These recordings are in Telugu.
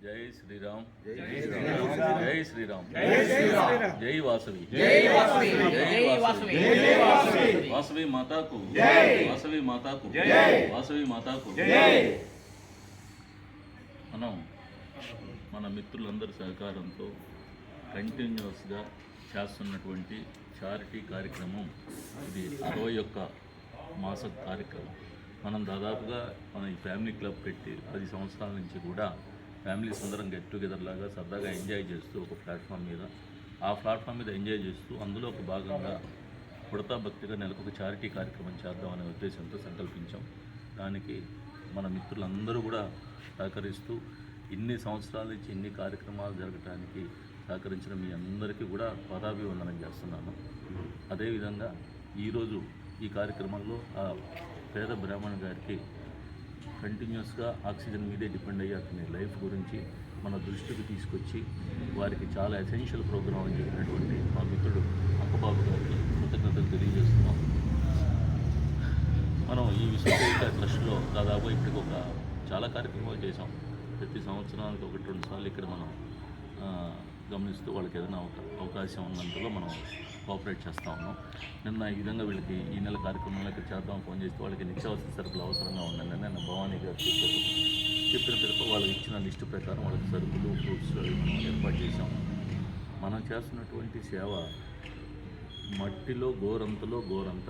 జై శ్రీరామ్, జై శ్రీరామ్, జై శ్రీరామ్, జై వాసవి, వాసవి మాతాకు, వాసవి మాతాకు, వాసవి మాతాకు. మనం మన మిత్రులందరి సహకారంతో కంటిన్యూస్గా చేస్తున్నటువంటి చారిటీ కార్యక్రమం ఇది 61 మాస కార్యక్రమం. మనం దాదాపుగా మన ఈ ఫ్యామిలీ క్లబ్ పెట్టి 10 సంవత్సరాల నుంచి కూడా ఫ్యామిలీస్ అందరం గెట్ టుగెదర్ లాగా సరదాగా ఎంజాయ్ చేస్తూ ఒక ప్లాట్ఫామ్ మీద ఎంజాయ్ చేస్తూ అందులో ఒక భాగంగా పుడతా భక్తిగా నెలకు ఒక చారిటీ కార్యక్రమం చేద్దామనే ఉద్దేశంతో సంకల్పించాం. దానికి మన మిత్రులందరూ కూడా సహకరిస్తూ ఇన్ని సంవత్సరాల నుంచి ఇన్ని కార్యక్రమాలు జరగడానికి సహకరించిన మీ అందరికీ కూడా పాదాభివందనం చేస్తున్నాను. అదేవిధంగా ఈరోజు ఈ కార్యక్రమంలో ఆ పేద బ్రాహ్మణ గారికి కంటిన్యూస్గా ఆక్సిజన్ మీదే డిపెండ్ అయ్యి అతని లైఫ్ గురించి మన దృష్టికి తీసుకొచ్చి వారికి చాలా ఎసెన్షియల్ ప్రోగ్రామ్ అని చెప్పినటువంటి మా మిత్రుడు అక్కబాబు గారికి కృతజ్ఞతలు తెలియజేస్తున్నాం. మనం ఈ విశ్వసేవిక ట్రస్ట్లో దాదాపు ఇప్పటికి చాలా కార్యక్రమాలు చేసాం. ప్రతి సంవత్సరానికి 1-2 సార్లు ఇక్కడ మనం గమనిస్తూ వాళ్ళకి ఏదైనా అవకాశం ఉన్నంతలో మనం కోఆపరేట్ చేస్తూ ఉన్నాం. నిన్న ఈ విధంగా వీళ్ళకి ఈ నెల కార్యక్రమంలో ఇక్కడ చేద్దాం ఫోన్ చేస్తే వాళ్ళకి నిత్యావసర సరుకులు అవసరంగా ఉందని నిన్న భవానీ గారు చెప్పిన పిలుపు వాళ్ళకి ఇచ్చిన లిస్టు ప్రకారం వాళ్ళకి సరుకులు ఫ్రూట్స్ మనం ఏర్పాటు చేసాం. మనం చేస్తున్నటువంటి సేవ మట్టిలో గోరంతలో గోరంత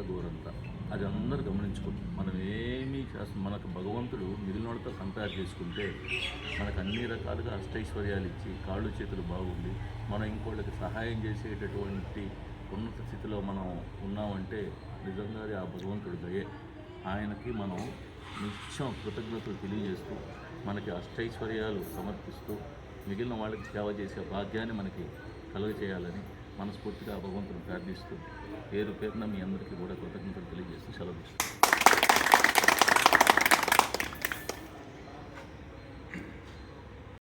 అది అందరూ గమనించుకోండి. మనం ఏమీ చేస్తాం, మనకు భగవంతుడు మిగిలినోడితో కంపేర్ చేసుకుంటే మనకు అన్ని రకాలుగా అష్టైశ్వర్యాలు ఇచ్చి కాళ్ళు చేతులు బాగుండి మనం ఇంకోళ్ళకి సహాయం చేసేటటువంటి ఉన్నత స్థితిలో మనం ఉన్నామంటే నిజంగా అది ఆ భగవంతుడి దయే. ఆయనకి మనం నిత్యం కృతజ్ఞతలు తెలియజేస్తూ మనకి అష్టైశ్వర్యాలు సమర్పిస్తూ మిగిలిన వాళ్ళకి సేవ చేసే భాగ్యాన్ని మనకి కలుగజేయాలని మనస్ఫూర్తిగా భగవంతుని ప్రార్థిస్తూ పేరున మీ అందరికీ కూడా కృతజ్ఞతలు తెలియజేస్తూ సెలవు.